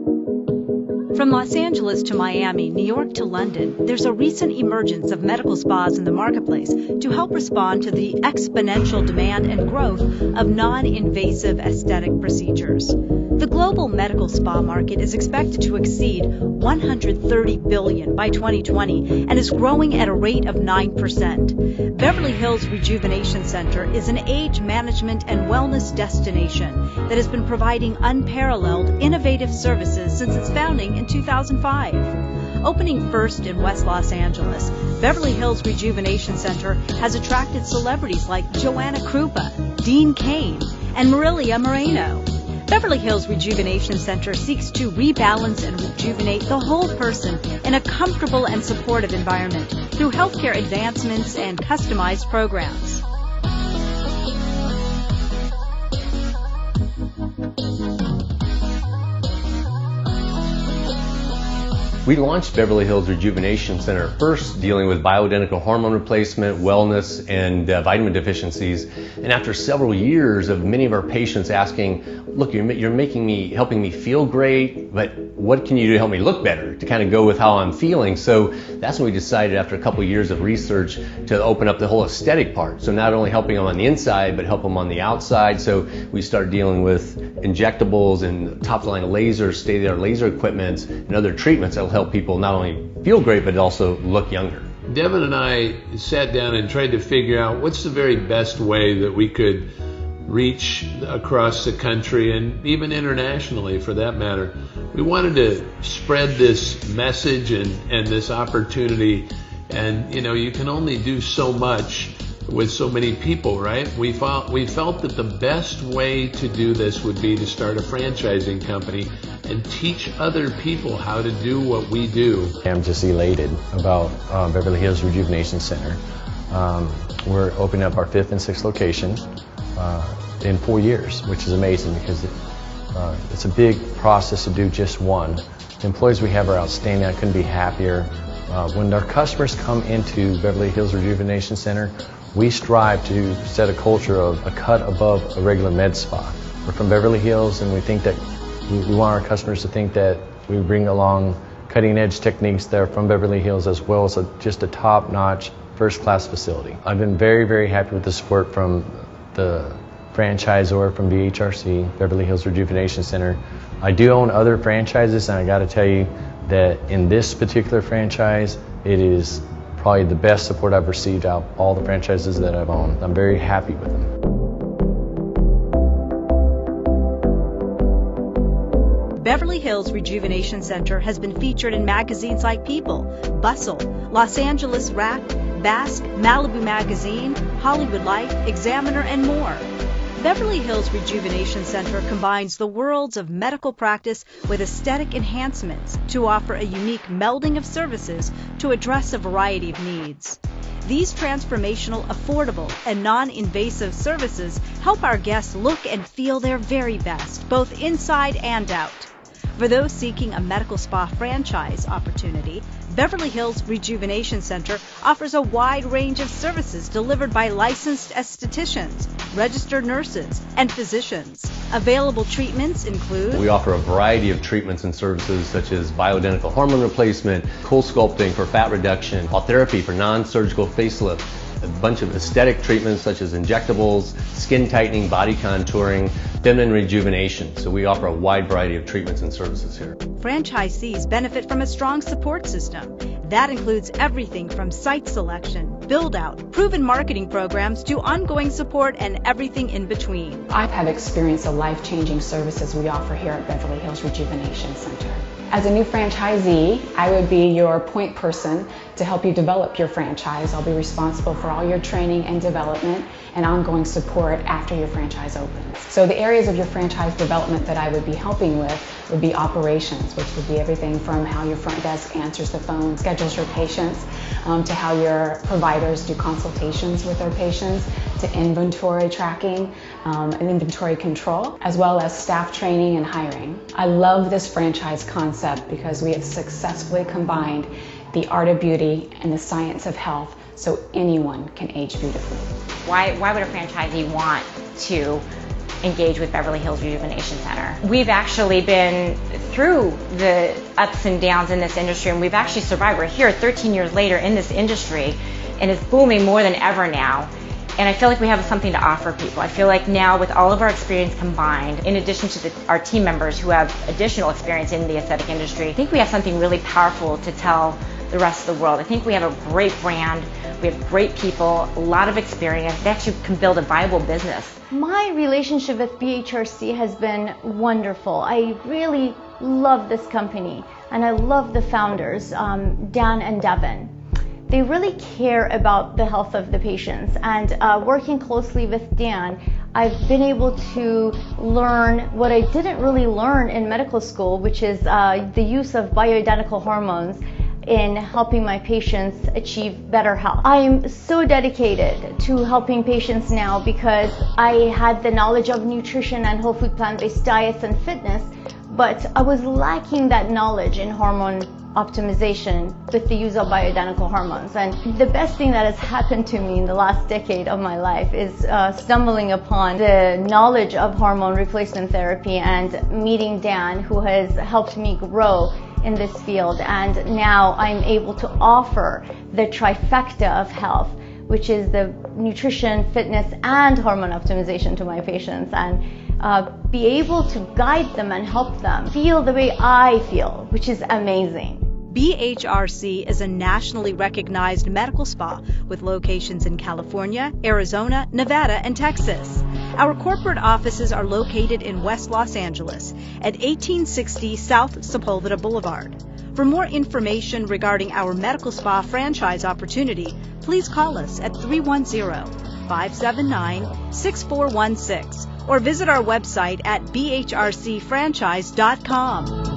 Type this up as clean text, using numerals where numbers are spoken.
From Los Angeles to Miami, New York to London, there's a recent emergence of medical spas in the marketplace to help respond to the exponential demand and growth of non-invasive aesthetic procedures. The global medical spa market is expected to exceed $130 billion by 2020 and is growing at a rate of 9%. Beverly Hills Rejuvenation Center is an age management and wellness destination that has been providing unparalleled, innovative services since its founding in 2005. Opening first in West Los Angeles, Beverly Hills Rejuvenation Center has attracted celebrities like Joanna Krupa, Dean Cain, and Marilia Moreno. Beverly Hills Rejuvenation Center seeks to rebalance and rejuvenate the whole person in a comfortable and supportive environment through healthcare advancements and customized programs. We launched Beverly Hills Rejuvenation Center first dealing with bioidentical hormone replacement, wellness, and vitamin deficiencies. And after several years of many of our patients asking, look, you're helping me feel great, but what can you do to help me look better, to kind of go with how I'm feeling? So that's when we decided after a couple of years of research to open up the whole aesthetic part. So not only helping them on the inside, but help them on the outside. So we started dealing with injectables and top-line lasers, state-of-the-art laser equipment, and other treatments that will help people not only feel great, but also look younger. Devin and I sat down and tried to figure out what's the very best way that we could reach across the country and even internationally for that matter. We wanted to spread this message and this opportunity, and you can only do so much with so many people, right? We felt that the best way to do this would be to start a franchising company and teach other people how to do what we do. I'm just elated about Beverly Hills Rejuvenation Center. We're opening up our 5th and 6th location in 4 years, which is amazing because it's a big process to do just one. The employees we have are outstanding. I couldn't be happier. When our customers come into Beverly Hills Rejuvenation Center, we strive to set a culture of a cut above a regular med spa. We're from Beverly Hills, and we think that we want our customers to think that we bring along cutting-edge techniques that are from Beverly Hills, as well as just a top-notch, first-class facility. I've been very, very happy with the support from the franchisor, from BHRC, Beverly Hills Rejuvenation Center. I do own other franchises, and I got to tell you that in this particular franchise, it is probably the best support I've received out of all the franchises that I've owned. I'm very happy with them. Beverly Hills Rejuvenation Center has been featured in magazines like People, Bustle, Los Angeles Rack, Basque, Malibu Magazine, Hollywood Life, Examiner, and more. Beverly Hills Rejuvenation Center combines the worlds of medical practice with aesthetic enhancements to offer a unique melding of services to address a variety of needs. These transformational, affordable, and non-invasive services help our guests look and feel their very best, both inside and out. For those seeking a medical spa franchise opportunity, Beverly Hills Rejuvenation Center offers a wide range of services delivered by licensed estheticians, registered nurses, and physicians. Available treatments include... We offer a variety of treatments and services such as bioidentical hormone replacement, cool sculpting for fat reduction, therapy for non-surgical facelift, a bunch of aesthetic treatments such as injectables, skin tightening, body contouring, feminine rejuvenation. So we offer a wide variety of treatments and services here. Franchisees benefit from a strong support system. That includes everything from site selection, build-out, proven marketing programs to ongoing support and everything in between. I've had experience of life-changing services we offer here at Beverly Hills Rejuvenation Center. As a new franchisee, I would be your point person to help you develop your franchise. I'll be responsible for all your training and development and ongoing support after your franchise opens. So the areas of your franchise development that I would be helping with would be operations, which would be everything from how your front desk answers the phone, schedules your patients, to how your providers do consultations with their patients, to inventory tracking and inventory control, as well as staff training and hiring. I love this franchise concept because we have successfully combined the art of beauty and the science of health so anyone can age beautifully. Why would a franchisee want to engage with Beverly Hills Rejuvenation Center. We've actually been through the ups and downs in this industry, and we've actually survived. We're here 13 years later in this industry, and it's booming more than ever now. And I feel like we have something to offer people. I feel like now, with all of our experience combined, in addition to our team members who have additional experience in the aesthetic industry, I think we have something really powerful to tell the rest of the world. I think we have a great brand, we have great people, a lot of experience. They actually can build a viable business. My relationship with BHRC has been wonderful. I really love this company, and I love the founders, Dan and Devin. They really care about the health of the patients, and working closely with Dan, I've been able to learn what I didn't really learn in medical school, which is the use of bioidentical hormones in helping my patients achieve better health. I am so dedicated to helping patients now because I had the knowledge of nutrition and whole food plant-based diets and fitness, but I was lacking that knowledge in hormone optimization with the use of bioidentical hormones. And the best thing that has happened to me in the last decade of my life is stumbling upon the knowledge of hormone replacement therapy and meeting Dan, who has helped me grow in this field. And now I'm able to offer the trifecta of health, which is the nutrition, fitness, and hormone optimization to my patients, and be able to guide them and help them feel the way I feel, which is amazing. BHRC is a nationally recognized medical spa with locations in California, Arizona, Nevada, and Texas. Our corporate offices are located in West Los Angeles at 1860 South Sepulveda Boulevard. For more information regarding our medical spa franchise opportunity, please call us at 310-579-6416 or visit our website at bhrcfranchise.com.